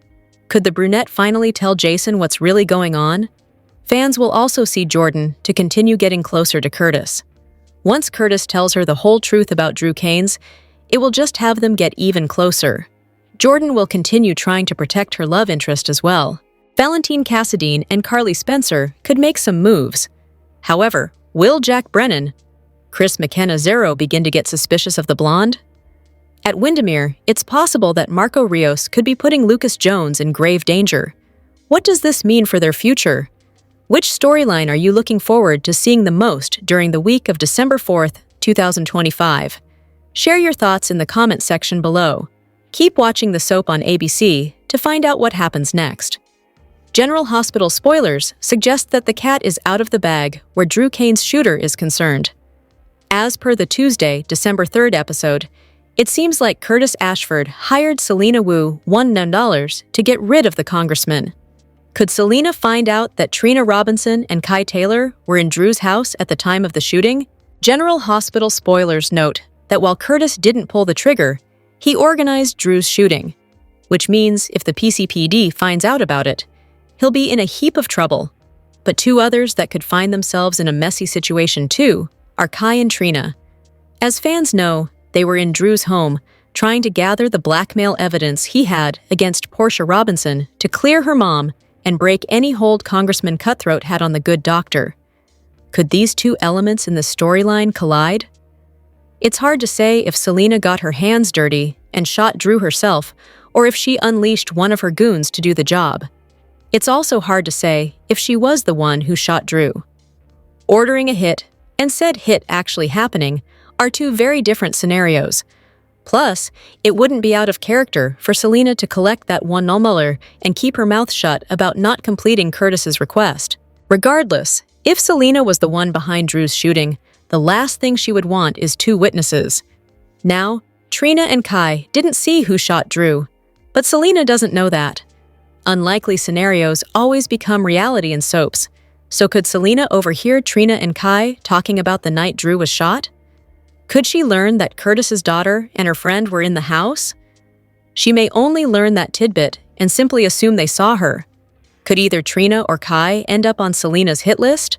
S1: Could the brunette finally tell Jason what's really going on? Fans will also see Jordan to continue getting closer to Curtis. Once Curtis tells her the whole truth about Drew Caines, it will just have them get even closer. Jordan will continue trying to protect her love interest as well. Valentine Cassadine and Carly Spencer could make some moves. However, will Jack Brennan, Chris McKenna-Zero begin to get suspicious of the blonde? At Windermere, it's possible that Marco Rios could be putting Lucas Jones in grave danger. What does this mean for their future? Which storyline are you looking forward to seeing the most during the week of December 4th, 2025? Share your thoughts in the comment section below. Keep watching the soap on ABC to find out what happens next. General Hospital spoilers suggest that the cat is out of the bag where Drew Caines' shooter is concerned. As per the Tuesday, December 3rd episode, it seems like Curtis Ashford hired Selena Wu $1 million to get rid of the congressman. Could Selena find out that Trina Robinson and Kai Taylor were in Drew's house at the time of the shooting? General Hospital spoilers note that while Curtis didn't pull the trigger, he organized Drew's shooting, which means if the PCPD finds out about it, he'll be in a heap of trouble. But two others that could find themselves in a messy situation too are Kai and Trina. As fans know, They were in Drew's home, trying to gather the blackmail evidence he had against Portia Robinson to clear her mom and break any hold Congressman Cutthroat had on the good doctor. Could these two elements in the storyline collide? It's hard to say if Selena got her hands dirty and shot Drew herself, or if she unleashed one of her goons to do the job. It's also hard to say if she was the one who shot Drew. Ordering a hit and said hit actually happening are two very different scenarios. Plus, it wouldn't be out of character for Selena to collect that $1 and keep her mouth shut about not completing Curtis's request. Regardless, if Selena was the one behind Drew's shooting, the last thing she would want is two witnesses. Now, Trina and Kai didn't see who shot Drew, but Selena doesn't know that. Unlikely scenarios always become reality in soaps, so could Selena overhear Trina and Kai talking about the night Drew was shot? Could she learn that Curtis's daughter and her friend were in the house? She may only learn that tidbit and simply assume they saw her. Could either Trina or Kai end up on Selena's hit list?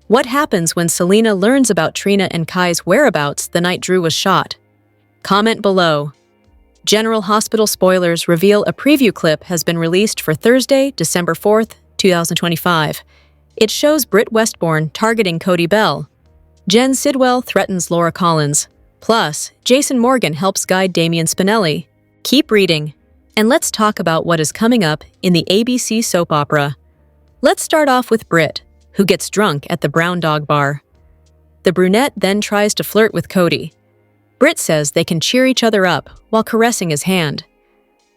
S1: What happens when Selena learns about Trina and Kai's whereabouts the night Drew was shot? Comment below. General Hospital spoilers reveal a preview clip has been released for Thursday, December 4th, 2025. It shows Britt Westbourne targeting Cody Bell. Jen Sidwell threatens Laura Collins. Plus, Jason Morgan helps guide Damian Spinelli. Keep reading, and let's talk about what is coming up in the ABC soap opera. Let's start off with Britt, who gets drunk at the Brown Dog Bar. The brunette then tries to flirt with Cody. Britt says they can cheer each other up while caressing his hand.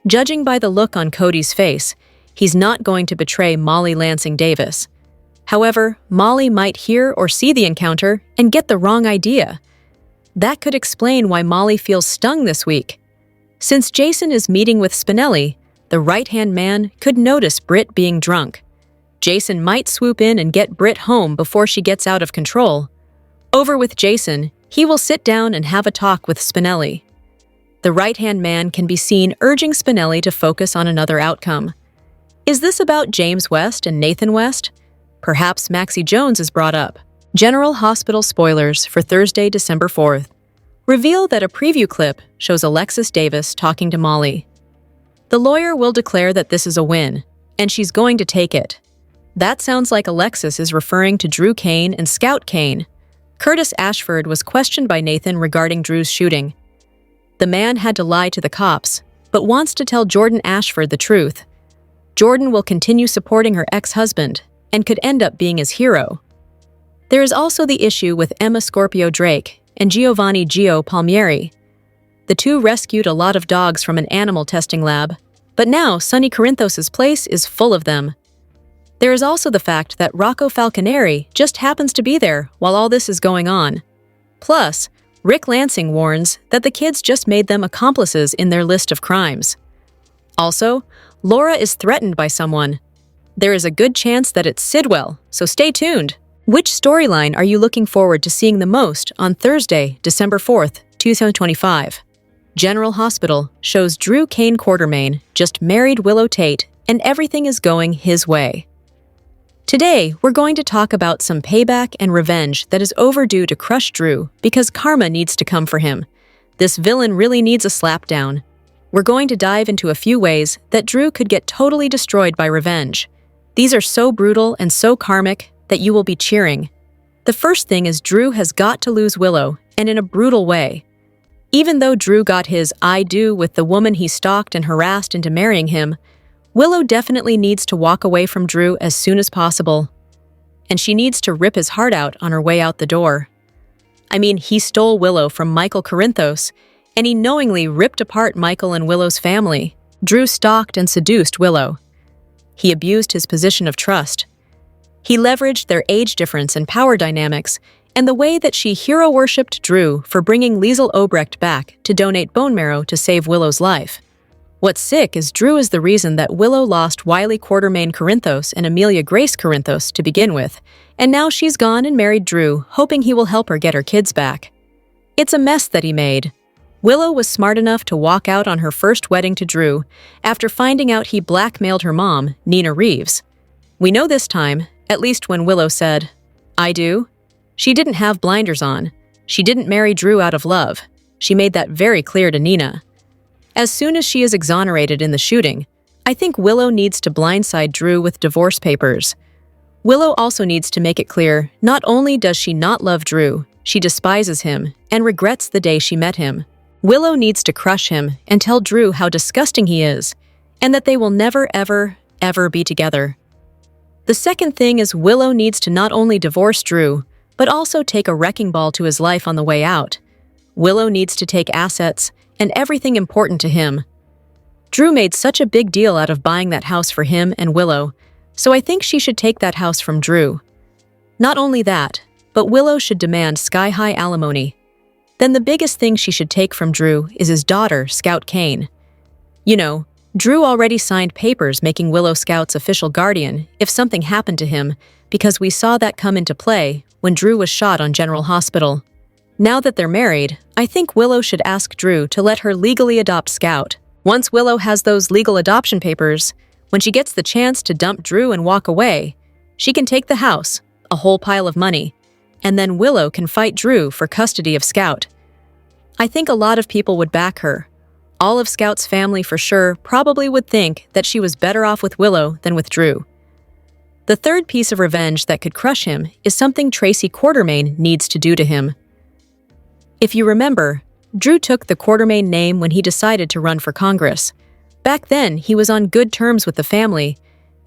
S1: Judging by the look on Cody's face, he's not going to betray Molly Lansing Davis. However, Molly might hear or see the encounter and get the wrong idea. That could explain why Molly feels stung this week. Since Jason is meeting with Spinelli, the right-hand man could notice Britt being drunk. Jason might swoop in and get Britt home before she gets out of control. Over with Jason, he will sit down and have a talk with Spinelli. The right-hand man can be seen urging Spinelli to focus on another outcome. Is this about James West and Nathan West? Perhaps Maxie Jones is brought up. General Hospital spoilers for Thursday, December 4th. Reveal that a preview clip shows Alexis Davis talking to Molly. The lawyer will declare that this is a win, and she's going to take it. That sounds like Alexis is referring to Drew Kane and Scout Kane. Curtis Ashford was questioned by Nathan regarding Drew's shooting. The man had to lie to the cops, but wants to tell Jordan Ashford the truth. Jordan will continue supporting her ex-husband and could end up being his hero. There is also the issue with Emma Scorpio Drake and Giovanni Gio Palmieri. The two rescued a lot of dogs from an animal testing lab, but now Sonny Corinthos' place is full of them. There is also the fact that Rocco Falconeri just happens to be there while all this is going on. Plus, Rick Lansing warns that the kids just made them accomplices in their list of crimes. Also, Laura is threatened by someone. There is a good chance that it's Sidwell, so stay tuned. Which storyline are you looking forward to seeing the most on Thursday, December 4th, 2025? General Hospital shows Drew Kane Quartermain just married Willow Tate and everything is going his way. Today, we're going to talk about some payback and revenge that is overdue to crush Drew because karma needs to come for him. This villain really needs a slapdown. We're going to dive into a few ways that Drew could get totally destroyed by revenge. These are so brutal and so karmic that you will be cheering. The first thing is Drew has got to lose Willow, and in a brutal way. Even though Drew got his I do with the woman he stalked and harassed into marrying him, Willow definitely needs to walk away from Drew as soon as possible. And she needs to rip his heart out on her way out the door. I mean, he stole Willow from Michael Corinthos, and he knowingly ripped apart Michael and Willow's family. Drew stalked and seduced Willow. He abused his position of trust. He leveraged their age difference and power dynamics, and the way that she hero-worshipped Drew for bringing Liesl Obrecht back to donate bone marrow to save Willow's life. What's sick is Drew is the reason that Willow lost Wiley Quartermain Corinthos and Amelia Grace Corinthos to begin with, and now she's gone and married Drew, hoping he will help her get her kids back. It's a mess that he made. Willow was smart enough to walk out on her first wedding to Drew after finding out he blackmailed her mom, Nina Reeves. We know this time, at least when Willow said, "I do," she didn't have blinders on. She didn't marry Drew out of love. She made that very clear to Nina. As soon as she is exonerated in the shooting, I think Willow needs to blindside Drew with divorce papers. Willow also needs to make it clear not only does she not love Drew, she despises him and regrets the day she met him. Willow needs to crush him and tell Drew how disgusting he is, and that they will never ever be together. The second thing is Willow needs to not only divorce Drew, but also take a wrecking ball to his life on the way out. Willow needs to take assets and everything important to him. Drew made such a big deal out of buying that house for him and Willow, so I think she should take that house from Drew. Not only that, but Willow should demand sky-high alimony. Then the biggest thing she should take from Drew is his daughter, Scout Kane. You know, Drew already signed papers making Willow Scout's official guardian if something happened to him, because we saw that come into play when Drew was shot on General Hospital. Now that they're married, I think Willow should ask Drew to let her legally adopt Scout. Once Willow has those legal adoption papers, when she gets the chance to dump Drew and walk away, she can take the house, a whole pile of money, and then Willow can fight Drew for custody of Scout. I think a lot of people would back her. All of Scout's family for sure probably would think that she was better off with Willow than with Drew. The third piece of revenge that could crush him is something Tracy Quartermaine needs to do to him. If you remember, Drew took the Quartermaine name when he decided to run for Congress. Back then, he was on good terms with the family,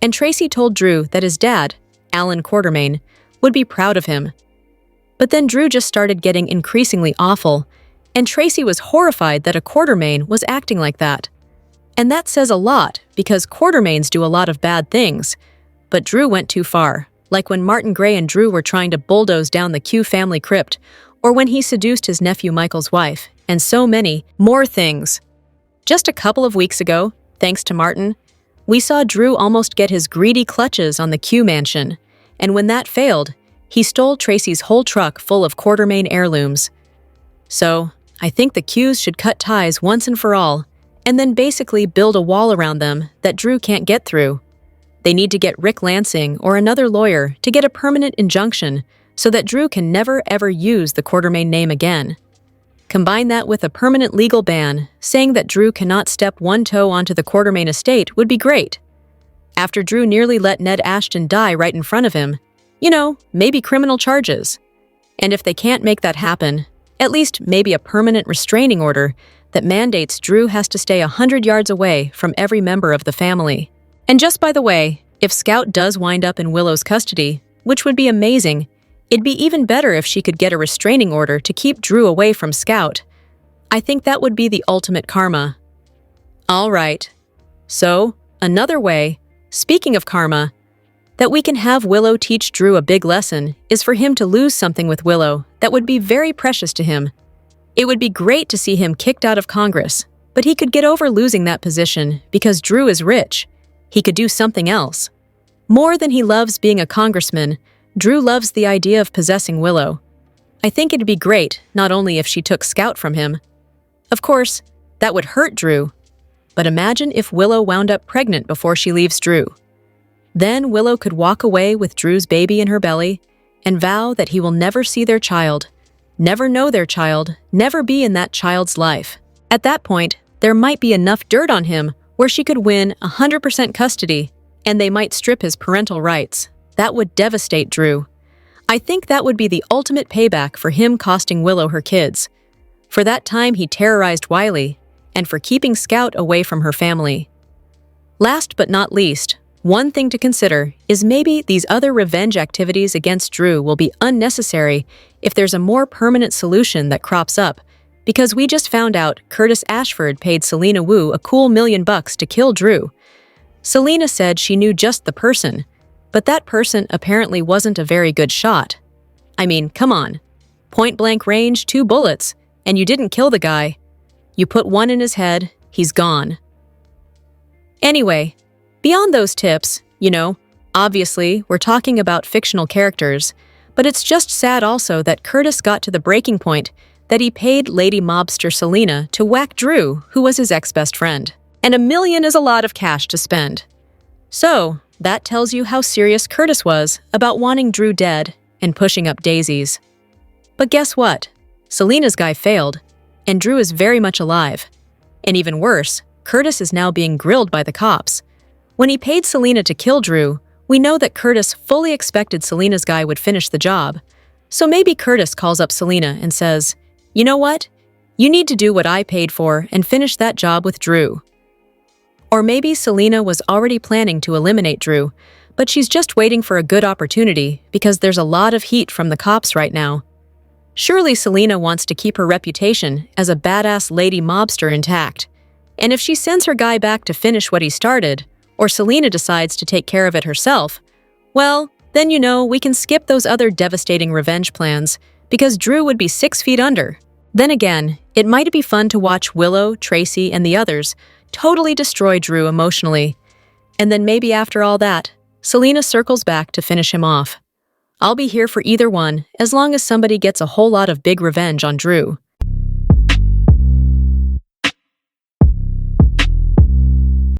S1: and Tracy told Drew that his dad, Alan Quartermaine, would be proud of him. But then Drew just started getting increasingly awful, and Tracy was horrified that a Quartermaine was acting like that. And that says a lot, because Quartermaines do a lot of bad things, but Drew went too far, like when Martin Gray and Drew were trying to bulldoze down the Q family crypt, or when he seduced his nephew Michael's wife, and so many more things. Just a couple of weeks ago, thanks to Martin, we saw Drew almost get his greedy clutches on the Q mansion, and when that failed, he stole Tracy's whole truck full of Quartermaine heirlooms. So, I think the Qs should cut ties once and for all, and then basically build a wall around them that Drew can't get through. They need to get Rick Lansing or another lawyer to get a permanent injunction so that Drew can never ever use the Quartermaine name again. Combine that with a permanent legal ban saying that Drew cannot step one toe onto the Quartermaine estate would be great. After Drew nearly let Ned Ashton die right in front of him, maybe criminal charges. And if they can't make that happen, at least maybe a permanent restraining order that mandates Drew has to stay 100 yards away from every member of the family. And just by the way, if Scout does wind up in Willow's custody, which would be amazing, it'd be even better if she could get a restraining order to keep Drew away from Scout. I think that would be the ultimate karma. All right. So, another way, speaking of karma, that we can have Willow teach Drew a big lesson is for him to lose something with Willow that would be very precious to him. It would be great to see him kicked out of Congress, but he could get over losing that position because Drew is rich. He could do something else. More than he loves being a congressman, Drew loves the idea of possessing Willow. I think it'd be great not only if she took Scout from him. Of course, that would hurt Drew. But imagine if Willow wound up pregnant before she leaves Drew. Then Willow could walk away with Drew's baby in her belly and vow that he will never see their child, never know their child, never be in that child's life. At that point, there might be enough dirt on him where she could win 100% custody, and they might strip his parental rights. That would devastate Drew. I think that would be the ultimate payback for him costing Willow her kids, for that time he terrorized Wiley, and for keeping Scout away from her family. Last but not least, one thing to consider is maybe these other revenge activities against Drew will be unnecessary if there's a more permanent solution that crops up, because we just found out Curtis Ashford paid Selena Wu a cool $1 million to kill Drew. Selena said she knew just the person, but that person apparently wasn't a very good shot. I mean, come on. Point-blank range, 2 bullets, and you didn't kill the guy. You put one in his head, he's gone. Anyway, beyond those tips, obviously we're talking about fictional characters, but it's just sad also that Curtis got to the breaking point that he paid lady mobster Selena to whack Drew, who was his ex-best friend. And $1 million is a lot of cash to spend. So, that tells you how serious Curtis was about wanting Drew dead and pushing up daisies. But guess what? Selena's guy failed, and Drew is very much alive. And even worse, Curtis is now being grilled by the cops. When he paid Selena to kill Drew, we know that Curtis fully expected Selena's guy would finish the job. So maybe Curtis calls up Selena and says, "You know what? You need to do what I paid for and finish that job with Drew." Or maybe Selena was already planning to eliminate Drew, but she's just waiting for a good opportunity because there's a lot of heat from the cops right now. Surely Selena wants to keep her reputation as a badass lady mobster intact. And if she sends her guy back to finish what he started, or Selena decides to take care of it herself, well, then we can skip those other devastating revenge plans because Drew would be 6 feet under. Then again, it might be fun to watch Willow, Tracy, and the others totally destroy Drew emotionally. And then maybe after all that, Selena circles back to finish him off. I'll be here for either one as long as somebody gets a whole lot of big revenge on Drew.